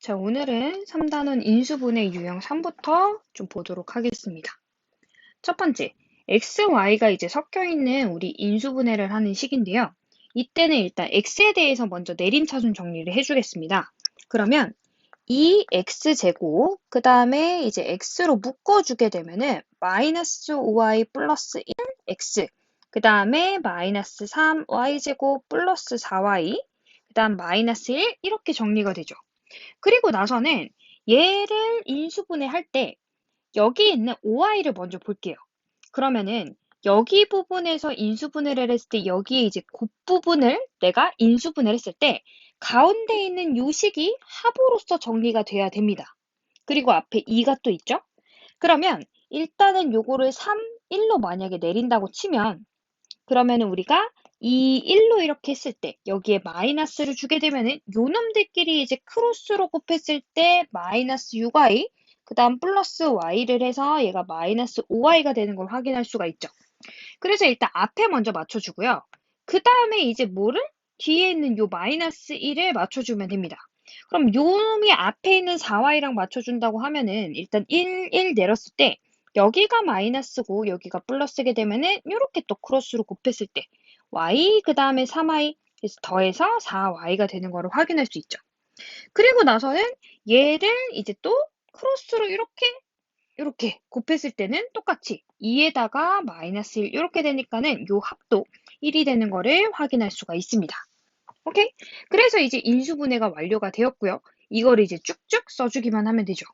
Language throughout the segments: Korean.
자, 오늘은 3단원 인수분해 유형 3부터 좀 보도록 하겠습니다. 첫 번째, x, y가 이제 섞여 있는 우리 인수분해를 하는 식인데요. 이때는 일단 x에 대해서 먼저 내림차순 정리를 해주겠습니다. 그러면 2x제곱, 그 다음에 이제 x로 묶어주게 되면은 마이너스 5y 플러스 1x, 그 다음에 마이너스 3y제곱 플러스 4y, 그 다음 마이너스 1 이렇게 정리가 되죠. 그리고 나서는 얘를 인수분해할 때 여기 있는 OI를 먼저 볼게요. 그러면은 여기 부분에서 인수분해를 했을 때 여기에 이제 곱부분을 내가 인수분해를 했을 때 가운데 있는 요 식이 합으로서 정리가 돼야 됩니다. 그리고 앞에 2가 또 있죠? 그러면 일단은 요거를 3, 1로 만약에 내린다고 치면 그러면은 우리가 이 1로 이렇게 했을 때 여기에 마이너스를 주게 되면은 요 놈들끼리 이제 크로스로 곱했을 때 마이너스 6y 그 다음 플러스 y를 해서 얘가 마이너스 5y가 되는 걸 확인할 수가 있죠. 그래서 일단 앞에 먼저 맞춰주고요. 그 다음에 이제 뭐를? 뒤에 있는 요 마이너스 1을 맞춰주면 됩니다. 그럼 요 놈이 앞에 있는 4y랑 맞춰준다고 하면은 일단 1 내렸을 때 여기가 마이너스고 여기가 플러스게 되면은 이렇게 또 크로스로 곱했을 때 y 그 다음에 3y 그래서 더해서 4y가 되는 거를 확인할 수 있죠. 그리고 나서는 얘를 이제 또 크로스로 이렇게 곱했을 때는 똑같이 2에다가 마이너스 1 이렇게 되니까는 요 합도 1이 되는 거를 확인할 수가 있습니다. 오케이? 그래서 이제 인수분해가 완료가 되었고요. 이거를 이제 쭉쭉 써주기만 하면 되죠.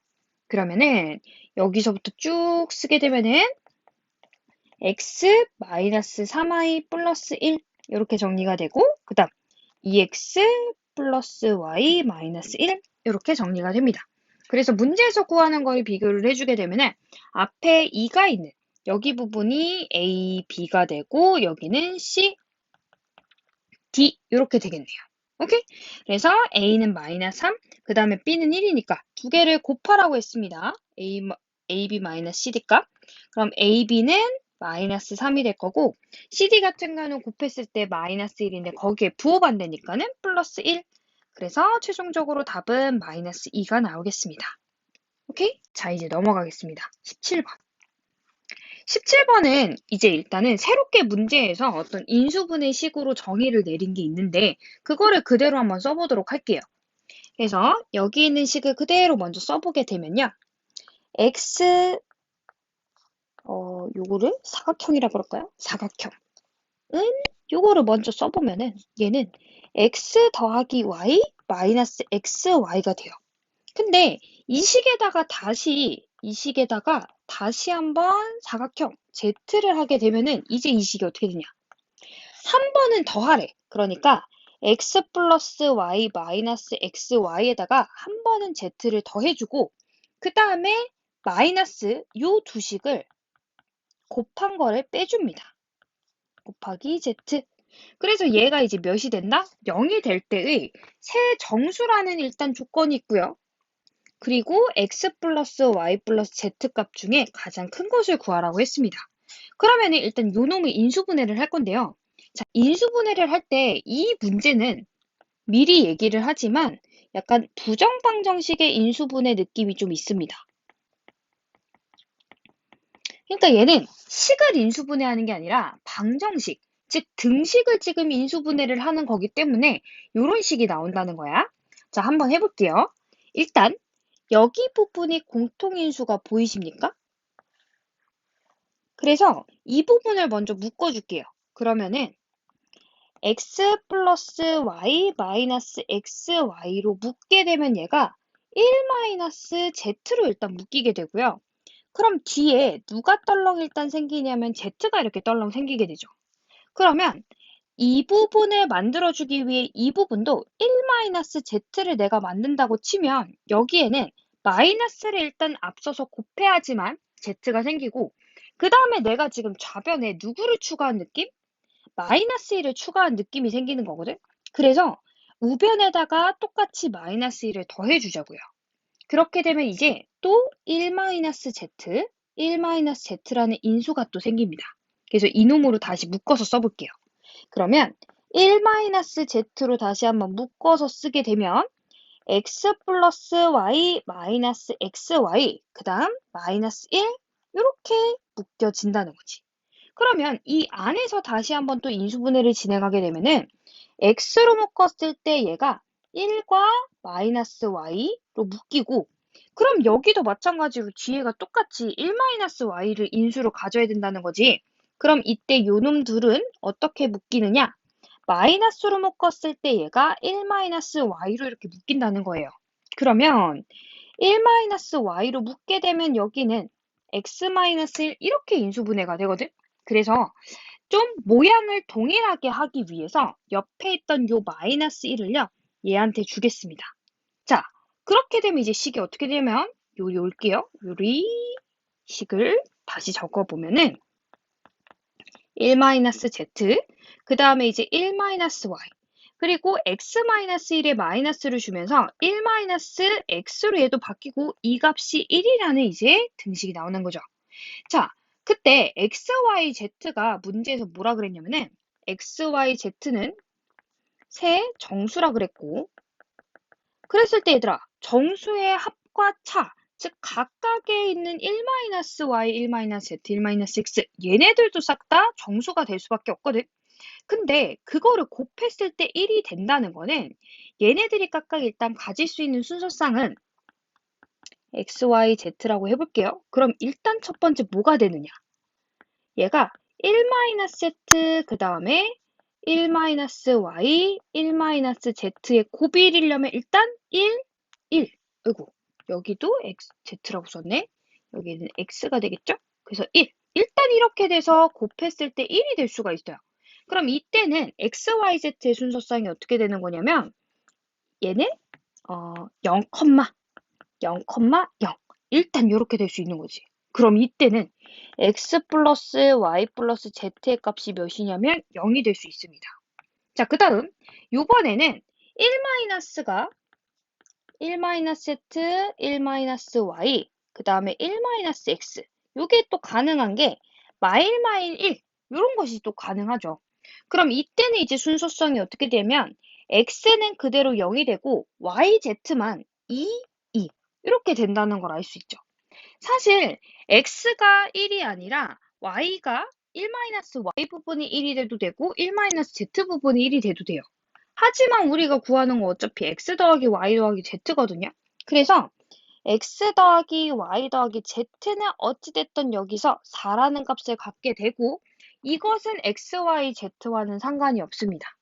그러면은 여기서부터 쭉 쓰게 되면은 x 마이너스 3y 플러스 1 이렇게 정리가 되고 그 다음 2x 플러스 y 마이너스 1 이렇게 정리가 됩니다. 그래서 문제에서 구하는 거에 비교를 해주게 되면은 앞에 2가 있는 여기 부분이 a, b가 되고 여기는 c, d 이렇게 되겠네요. 오케이? 그래서 a는 마이너스 3, 그 다음에 b는 1이니까 두 개를 곱하라고 했습니다. ab 마이너스 cd 값. 그럼 ab는 마이너스 3이 될 거고 cd 같은 거는 곱했을 때 마이너스 1인데 거기에 부호반대니까는 플러스 1. 그래서 최종적으로 답은 마이너스 2가 나오겠습니다. 오케이? 자, 이제 넘어가겠습니다. 17번. 17번은 이제 일단은 새롭게 문제에서 어떤 인수분해 식으로 정의를 내린 게 있는데 그거를 그대로 한번 써보도록 할게요. 그래서 여기 있는 식을 그대로 먼저 써보게 되면요. x 요거를 사각형이라 그럴까요? 사각형은 요거를 먼저 써보면은 얘는 x 더하기 y 마이너스 xy가 돼요. 근데 이 식에다가 다시 한번 사각형 Z를 하게 되면은 이제 이 식이 어떻게 되냐? 한 번은 더하래. 그러니까 x 플러스 y 마이너스 xy에다가 한 번은 Z를 더해주고 그 다음에 마이너스 요 두 식을 곱한 거를 빼줍니다. 곱하기 Z. 그래서 얘가 이제 몇이 된다? 0이 될 때의 새 정수라는 일단 조건이 있고요. 그리고 x 플러스 y 플러스 z 값 중에 가장 큰 것을 구하라고 했습니다. 그러면 일단 요 놈을 인수분해를 할 건데요. 자, 인수분해를 할 때 이 문제는 미리 얘기를 하지만 약간 부정방정식의 인수분해 느낌이 좀 있습니다. 그러니까 얘는 식을 인수분해하는 게 아니라 방정식, 즉 등식을 지금 인수분해를 하는 거기 때문에 이런 식이 나온다는 거야. 자, 한번 해볼게요. 일단 여기 부분이 공통인수가 보이십니까? 그래서 이 부분을 먼저 묶어줄게요. 그러면은 x 플러스 y 마이너스 xy로 묶게 되면 얘가 1 마이너스 z로 일단 묶이게 되고요. 그럼 뒤에 누가 떨렁 일단 생기냐면 z가 이렇게 떨렁 생기게 되죠. 그러면 이 부분을 만들어주기 위해 이 부분도 1-z를 내가 만든다고 치면 여기에는 마이너스를 일단 앞서서 곱해야지만 z가 생기고 그 다음에 내가 지금 좌변에 누구를 추가한 느낌? 마이너스 1을 추가한 느낌이 생기는 거거든. 그래서 우변에다가 똑같이 마이너스 1을 더해주자고요. 그렇게 되면 이제 또 1-z, 1-z라는 인수가 또 생깁니다. 그래서 이놈으로 다시 묶어서 써볼게요. 그러면 1-z로 다시 한번 묶어서 쓰게 되면 x 플러스 y 마이너스 xy 그 다음 마이너스 1 이렇게 묶여진다는 거지. 그러면 이 안에서 다시 한번 또 인수분해를 진행하게 되면은 x로 묶었을 때 얘가 1과 마이너스 y로 묶이고 그럼 여기도 마찬가지로 뒤에가 똑같이 1 마이너스 y를 인수로 가져야 된다는 거지. 그럼 이때 요 놈들은 어떻게 묶이느냐? 마이너스로 묶었을 때 얘가 1 마이너스 y로 이렇게 묶인다는 거예요. 그러면 1 마이너스 y로 묶게 되면 여기는 x 마이너스 1 이렇게 인수분해가 되거든. 그래서 좀 모양을 동일하게 하기 위해서 옆에 있던 요 마이너스 1을요, 얘한테 주겠습니다. 자, 그렇게 되면 이제 식이 어떻게 되면 요리 올게요. 요리 식을 다시 적어보면은 1-z, 그 다음에 이제 1-y, 그리고 x-1에 마이너스를 주면서 1-x로 얘도 바뀌고 이 값이 1이라는 이제 등식이 나오는 거죠. 자, 그때 x, y, z가 문제에서 뭐라 그랬냐면은 x, y, z는 세 정수라 그랬고 그랬을 때 얘들아 정수의 합과 차, 즉 각각에 있는 1-y, 1-z, 1-x 얘네들도 싹 다 정수가 될 수밖에 없거든. 근데 그거를 곱했을 때 1이 된다는 거는 얘네들이 각각 일단 가질 수 있는 순서상은 x, y, z라고 해볼게요. 그럼 일단 첫 번째 뭐가 되느냐? 얘가 1-z 그 다음에 1-y, 1-z의 곱이 1이려면 일단 1, 1. 아이고, 여기도 z라고 썼네. 여기는 x가 되겠죠? 그래서 1. 일단 이렇게 돼서 곱했을 때 1이 될 수가 있어요. 그럼 이때는 x, y, z의 순서상이 어떻게 되는 거냐면 얘는 0, 0, 0. 일단 이렇게 될 수 있는 거지. 그럼 이때는 x 플러스 y 플러스 z의 값이 몇이냐면 0이 될 수 있습니다. 자, 그 다음 이번에는 1-가 1-z, 1-y, 그 다음에 1-x 이게 또 가능한 게 마일 1 이런 것이 또 가능하죠. 그럼 이때는 이제 순서성이 어떻게 되면 x는 그대로 0이 되고 y, z만 2, 2 이렇게 된다는 걸 알 수 있죠. 사실 x가 1이 아니라 y가 1-y 부분이 1이 돼도 되고 1-z 부분이 1이 돼도 돼요. 하지만 우리가 구하는 건 어차피 x 더하기 y 더하기 z거든요. 그래서 x 더하기 y 더하기 z는 어찌됐든 여기서 4라는 값을 갖게 되고 이것은 x, y, z와는 상관이 없습니다.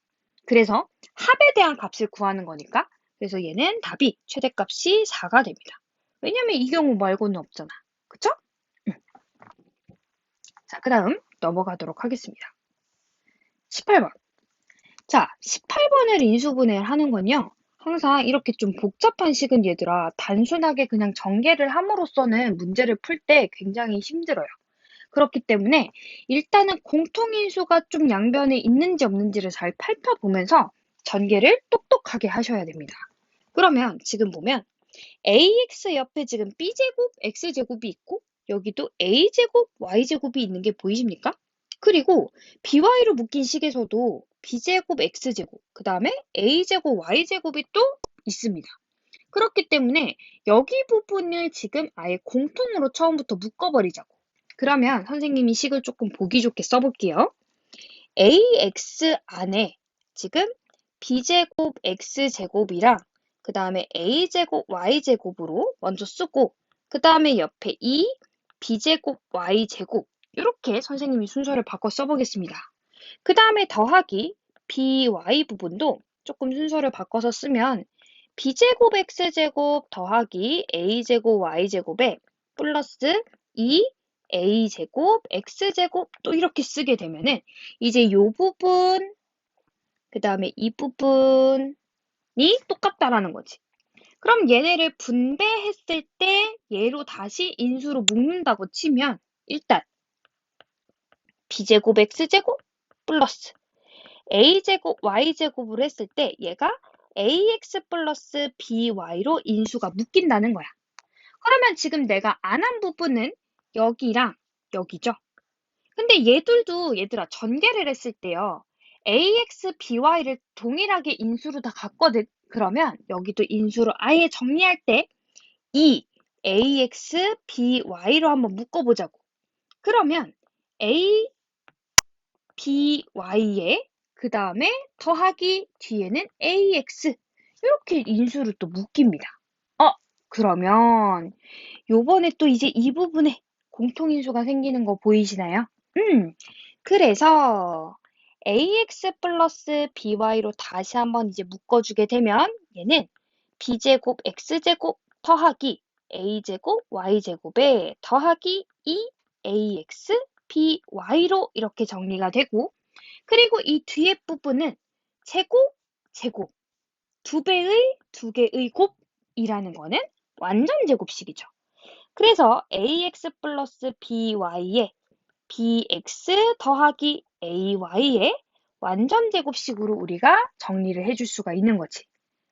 그래서 합에 대한 값을 구하는 거니까 그래서 얘는 답이 최대값이 4가 됩니다. 왜냐면 이 경우 말고는 없잖아. 그쵸? 자, 그 다음 넘어가도록 하겠습니다. 18번. 자, 18번을 인수분해를 하는 건요. 항상 이렇게 좀 복잡한 식은 얘들아 단순하게 그냥 전개를 함으로써는 문제를 풀 때 굉장히 힘들어요. 그렇기 때문에 일단은 공통인수가 좀 양변에 있는지 없는지를 잘 살펴보면서 전개를 똑똑하게 하셔야 됩니다. 그러면 지금 보면 ax 옆에 지금 b제곱 x제곱이 있고 여기도 a제곱 y제곱이 있는 게 보이십니까? 그리고 by로 묶인 식에서도 b제곱 x제곱 그 다음에 a제곱 y제곱이 또 있습니다. 그렇기 때문에 여기 부분을 지금 아예 공통으로 처음부터 묶어버리자고. 그러면 선생님이 식을 조금 보기 좋게 써볼게요. ax 안에 지금 b제곱 x제곱이랑 그 다음에 a제곱 y제곱으로 먼저 쓰고 그 다음에 옆에 이 b제곱 y제곱 이렇게 선생님이 순서를 바꿔 써보겠습니다. 그 다음에 더하기 by 부분도 조금 순서를 바꿔서 쓰면 b제곱 x제곱 더하기 a제곱 y제곱에 플러스 2a제곱 x제곱 또 이렇게 쓰게 되면은 이제 요 부분 그 다음에 이 부분이 똑같다라는 거지. 그럼 얘네를 분배했을 때 얘로 다시 인수로 묶는다고 치면 일단 b제곱 x제곱 플러스 a제곱 y제곱을 했을 때 얘가 ax 플러스 by로 인수가 묶인다는 거야. 그러면 지금 내가 안 한 부분은 여기랑 여기죠. 근데 얘들도 얘들아 전개를 했을 때요. ax, by를 동일하게 인수로 다 갔거든. 그러면 여기도 인수로 아예 정리할 때 이 ax, by로 한번 묶어보자고. 그러면 a, by에 그 다음에 더하기 뒤에는 ax 이렇게 인수로 또 묶입니다. 그러면 요번에 또 이제 이 부분에 공통인수가 생기는 거 보이시나요? 그래서 ax 플러스 by로 다시 한번 이제 묶어주게 되면 얘는 b제곱 x제곱 더하기 a제곱 y제곱에 더하기 2ax by로 이렇게 정리가 되고, 그리고 이 뒤에 부분은 제곱, 제곱, 두 개의 곱이라는 거는 완전 제곱식이죠. 그래서 ax 플러스 by에 bx 더하기 ay의 완전 제곱식으로 우리가 정리를 해줄 수가 있는 거지.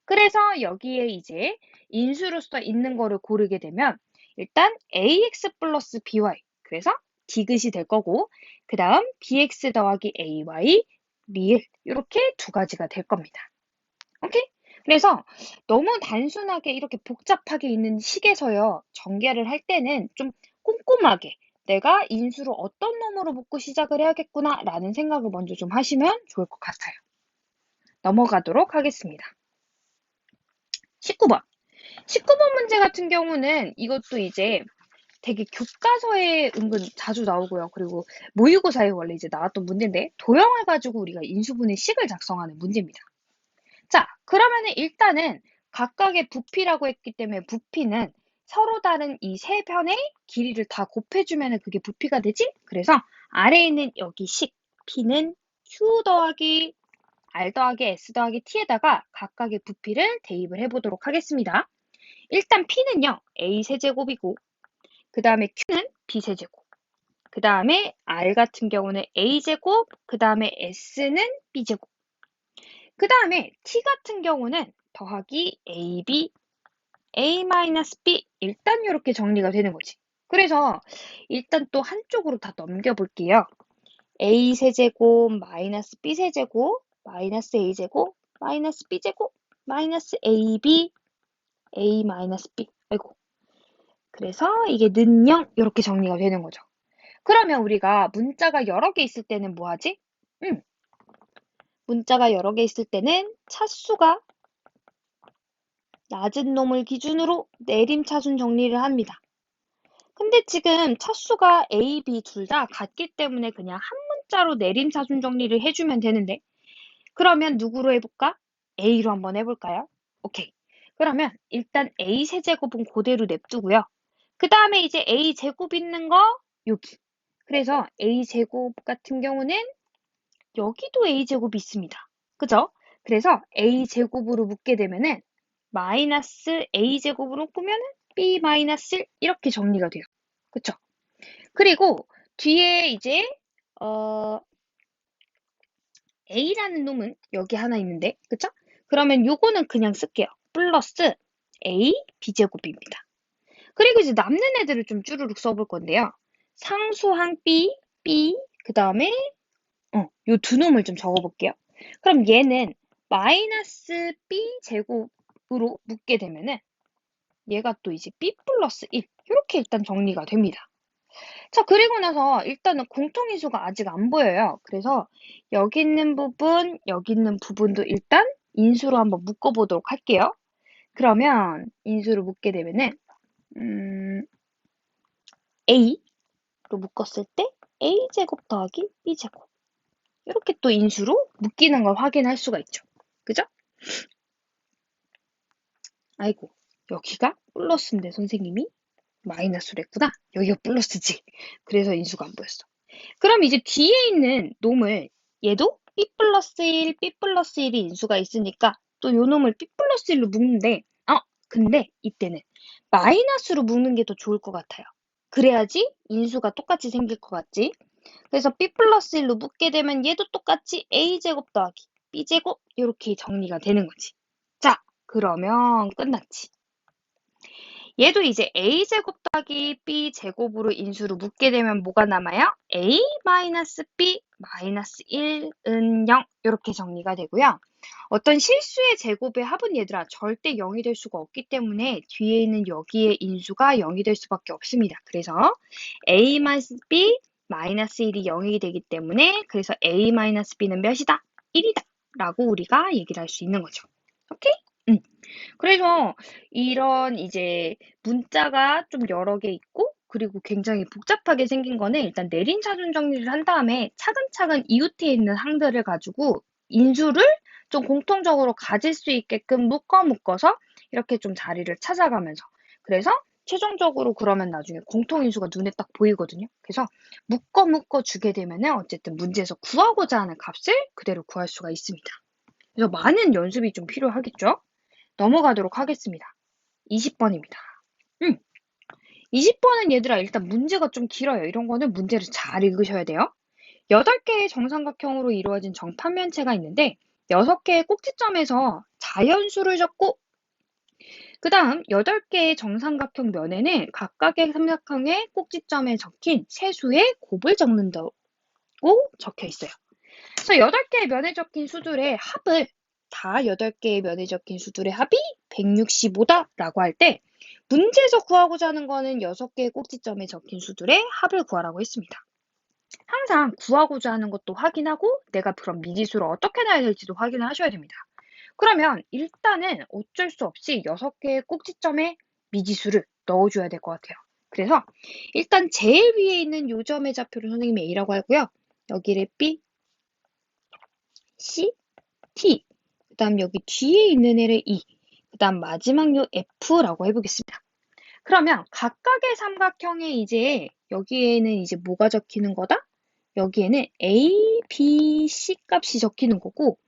그래서 여기에 이제 인수로서 있는 거를 고르게 되면 일단 ax 플러스 by, 그래서 디귿이 될 거고, 그 다음 bx 더하기 ay 리을, 이렇게 두 가지가 될 겁니다. 오케이? 그래서 너무 단순하게 이렇게 복잡하게 있는 식에서요, 전개를 할 때는 좀 꼼꼼하게 내가 인수로 어떤 놈으로 묶고 시작을 해야겠구나 라는 생각을 먼저 좀 하시면 좋을 것 같아요. 넘어가도록 하겠습니다. 19번. 19번 문제 같은 경우는 이것도 이제 되게 교과서에 은근 자주 나오고요. 그리고 모의고사에 원래 이제 나왔던 문제인데, 도형을 가지고 우리가 인수분해 식을 작성하는 문제입니다. 자, 그러면은 일단은 각각의 부피라고 했기 때문에 부피는 서로 다른 이 세 변의 길이를 다 곱해주면 그게 부피가 되지? 그래서 아래에 있는 여기 식, p는 q 더하기 r 더하기 s 더하기 t에다가 각각의 부피를 대입을 해보도록 하겠습니다. 일단 p는요, a 세제곱이고, 그 다음에 q는 b 세제곱, 그 다음에 r 같은 경우는 a 제곱, 그 다음에 s는 b 제곱, 그 다음에 t 같은 경우는 더하기 ab, a-b, 일단 이렇게 정리가 되는 거지. 그래서 일단 또 한쪽으로 다 넘겨볼게요. a 세제곱 마이너스 b 세제곱 마이너스 a 제곱 마이너스 b 제곱 마이너스 ab, a 마이너스 b. 아이고. 그래서 이게 는 0 이렇게 정리가 되는 거죠. 그러면 우리가 문자가 여러 개 있을 때는 뭐 하지? 문자가 여러 개 있을 때는 차수가 낮은 놈을 기준으로 내림차순 정리를 합니다. 근데 지금 차수가 A, B 둘 다 같기 때문에 그냥 한 문자로 내림차순 정리를 해주면 되는데, 그러면 누구로 해볼까? A로 한번 해볼까요? 오케이. 그러면 일단 A 세제곱은 그대로 냅두고요. 그 다음에 이제 A 제곱 있는 거 여기. 그래서 A 제곱 같은 경우는 여기도 A 제곱이 있습니다. 그죠? 그래서 A 제곱으로 묶게 되면은 마이너스 A 제곱으로 꾸면은 B 마이너스 1 이렇게 정리가 돼요. 그쵸? 그리고 뒤에 이제 A라는 놈은 여기 하나 있는데, 그쵸? 그러면 요거는 그냥 쓸게요. 플러스 A B제곱입니다. 그리고 이제 남는 애들을 좀 쭈루룩 써볼 건데요. 상수항 B, B, 그 다음에 요 두 놈을 좀 적어볼게요. 그럼 얘는 마이너스 B 제곱으로 묶게 되면은 얘가 또 이제 B 플러스 1 이렇게 일단 정리가 됩니다. 자, 그리고 나서 일단은 공통인수가 아직 안 보여요. 그래서 여기 있는 부분, 여기 있는 부분도 일단 인수로 한번 묶어보도록 할게요. 그러면 인수로 묶게 되면은 A로 묶었을 때 A제곱 더하기 B제곱 이렇게 또 인수로 묶이는 걸 확인할 수가 있죠. 그죠? 아이고, 여기가 플러스인데 선생님이 마이너스로 했구나. 여기가 플러스지. 그래서 인수가 안 보였어. 그럼 이제 뒤에 있는 놈을 얘도 B 플러스 1, B 플러스 1이 인수가 있으니까 또 요 놈을 B 플러스 1로 묶는데 근데 이때는 마이너스로 묶는 게 더 좋을 것 같아요. 그래야지 인수가 똑같이 생길 것 같지? 그래서 B 플러스 1로 묶게 되면 얘도 똑같이 A제곱 더하기 B제곱 이렇게 정리가 되는 거지. 자, 그러면 끝났지. 얘도 이제 a제곱 더하기 b제곱으로 인수로 묶게 되면 뭐가 남아요? a 마이너스 b 마이너스 1은 0 이렇게 정리가 되고요. 어떤 실수의 제곱의 합은 얘들아 절대 0이 될 수가 없기 때문에 뒤에 있는 여기에 인수가 0이 될 수밖에 없습니다. 그래서 a 마이너스 b 마이너스 1이 0이 되기 때문에 그래서 a 마이너스 b는 몇이다? 1이다 라고 우리가 얘기를 할 수 있는 거죠. 오케이? 그래서 이런 이제 문자가 좀 여러 개 있고 그리고 굉장히 복잡하게 생긴 거는 일단 내림차순 정리를 한 다음에 차근차근 이웃에 있는 항들을 가지고 인수를 좀 공통적으로 가질 수 있게끔 묶어서 이렇게 좀 자리를 찾아가면서 그래서 최종적으로 그러면 나중에 공통인수가 눈에 딱 보이거든요. 그래서 묶어 주게 되면은 어쨌든 문제에서 구하고자 하는 값을 그대로 구할 수가 있습니다. 그래서 많은 연습이 좀 필요하겠죠? 넘어가도록 하겠습니다. 20번입니다. 20번은 얘들아 일단 문제가 좀 길어요. 이런 거는 문제를 잘 읽으셔야 돼요. 8개의 정삼각형으로 이루어진 정판면체가 있는데 6개의 꼭지점에서 자연수를 적고 그 다음 8개의 정삼각형 면에는 각각의 삼각형의 꼭지점에 적힌 세수의 곱을 적는다고 적혀 있어요. 그래서 8개의 면에 적힌 수들의 합을 다 8개의 면에 적힌 수들의 합이 165다라고 할 때 문제에서 구하고자 하는 거는 6개의 꼭지점에 적힌 수들의 합을 구하라고 했습니다. 항상 구하고자 하는 것도 확인하고 내가 그럼 미지수를 어떻게 놔야 될지도 확인을 하셔야 됩니다. 그러면 일단은 어쩔 수 없이 6개의 꼭지점에 미지수를 넣어줘야 될 것 같아요. 그래서 일단 제일 위에 있는 요 점의 좌표를 선생님이 A라고 하고요. 여기를 B, C, T, 그 다음 여기 뒤에 있는 애를 E, 그 다음 마지막 요 F라고 해보겠습니다. 그러면 각각의 삼각형에 이제 여기에는 이제 뭐가 적히는 거다? 여기에는 A, B, C 값이 적히는 거고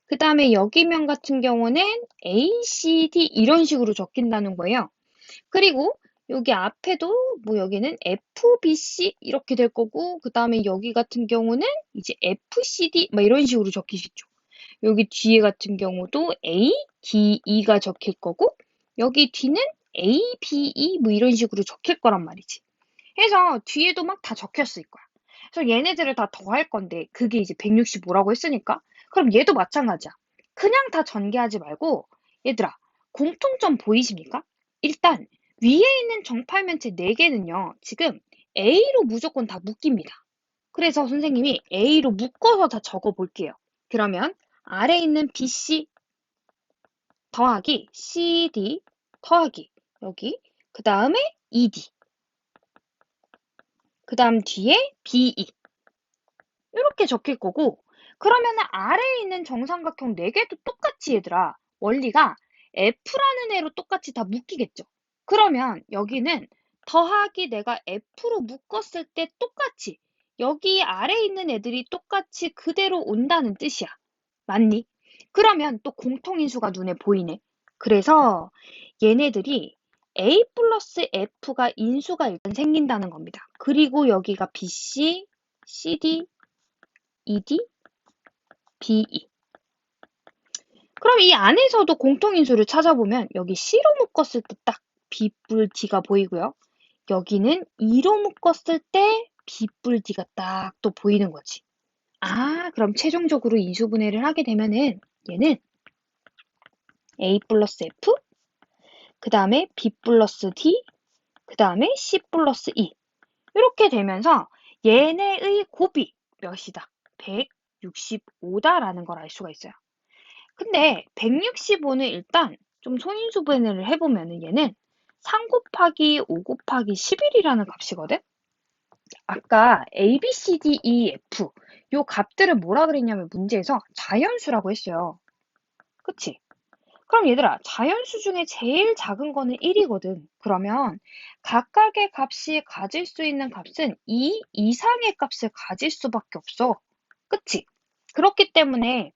그 다음에 여기면 같은 경우는 A, C, D 이런 식으로 적힌다는 거예요. 그리고 여기 앞에도 뭐 여기는 F, B, C 이렇게 될 거고 그 다음에 여기 같은 경우는 이제 F, C, D 막 이런 식으로 적히시죠. 여기 뒤에 같은 경우도 A, D, E가 적힐 거고 여기 뒤는 A, B, E 뭐 이런 식으로 적힐 거란 말이지. 해서 뒤에도 막 다 적혔을 거야. 그래서 얘네들을 다 더할 건데 그게 이제 165라고 했으니까 그럼 얘도 마찬가지야. 그냥 다 전개하지 말고 얘들아 공통점 보이십니까? 일단 위에 있는 정팔면체 4개는요. 지금 A로 무조건 다 묶입니다. 그래서 선생님이 A로 묶어서 다 적어 볼게요. 그러면 아래에 있는 BC 더하기 CD 더하기 여기 그 다음에 ED 그 다음 뒤에 BE 이렇게 적힐 거고 그러면은 아래에 있는 정삼각형 4개도 똑같이 얘들아 원리가 F라는 애로 똑같이 다 묶이겠죠. 그러면 여기는 더하기 내가 F로 묶었을 때 똑같이 여기 아래에 있는 애들이 똑같이 그대로 온다는 뜻이야. 맞니? 그러면 또 공통인수가 눈에 보이네. 그래서 얘네들이 A 플러스 F가 인수가 일단 생긴다는 겁니다. 그리고 여기가 BC, CD, ED, BE. 그럼 이 안에서도 공통인수를 찾아보면 여기 C로 묶었을 때 딱 B뿔 D가 보이고요. 여기는 E로 묶었을 때 B뿔 D가 딱 또 보이는 거지. 아, 그럼 최종적으로 인수분해를 하게 되면은 얘는 A 플러스 F, 그 다음에 B 플러스 D, 그 다음에 C 플러스 E. 이렇게 되면서 얘네의 곱이 몇이다? 165다라는 걸 알 수가 있어요. 근데 165는 일단 좀 손인수분해를 해보면은 얘는 3 곱하기 5 곱하기 11이라는 값이거든? 아까 A, B, C, D, E, F 요 값들을 뭐라 그랬냐면 문제에서 자연수라고 했어요. 그치? 그럼 얘들아, 자연수 중에 제일 작은 거는 1이거든. 그러면 각각의 값이 가질 수 있는 값은 2 이상의 값을 가질 수밖에 없어. 그치? 그렇기 때문에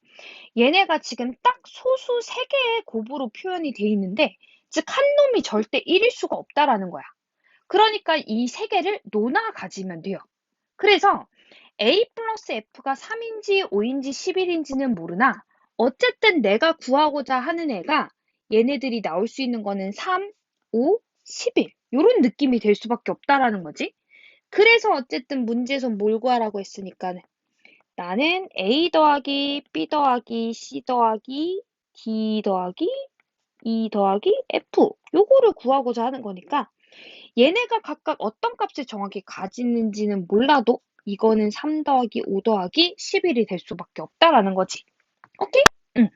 얘네가 지금 딱 소수 3개의 곱으로 표현이 돼 있는데, 즉, 한 놈이 절대 1일 수가 없다라는 거야. 그러니까 이 3개를 논아 가지면 돼요. 그래서 A 플러스 F가 3인지 5인지 11인지는 모르나 어쨌든 내가 구하고자 하는 애가 얘네들이 나올 수 있는 거는 3, 5, 11. 요런 느낌이 될 수밖에 없다라는 거지. 그래서 어쨌든 문제에서 뭘 구하라고 했으니까 나는 A 더하기 B 더하기 C 더하기 D 더하기 E 더하기 F 요거를 구하고자 하는 거니까 얘네가 각각 어떤 값을 정확히 가지는지는 몰라도 이거는 3 더하기 5 더하기 11이 될 수밖에 없다라는 거지. 오케이? 응.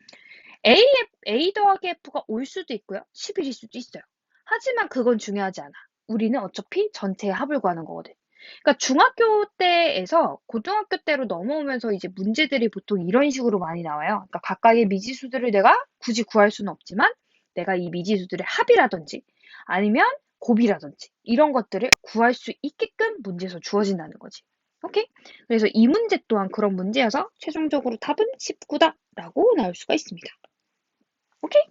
A 더하기 F가 올 수도 있고요. 11일 수도 있어요. 하지만 그건 중요하지 않아. 우리는 어차피 전체의 합을 구하는 거거든. 그러니까 중학교 때에서 고등학교 때로 넘어오면서 이제 문제들이 보통 이런 식으로 많이 나와요. 그러니까 각각의 미지수들을 내가 굳이 구할 수는 없지만 내가 이 미지수들의 합이라든지 아니면 곱이라든지 이런 것들을 구할 수 있게끔 문제에서 주어진다는 거지. 오케이? 그래서 이 문제 또한 그런 문제여서 최종적으로 답은 19다라고 나올 수가 있습니다. 오케이?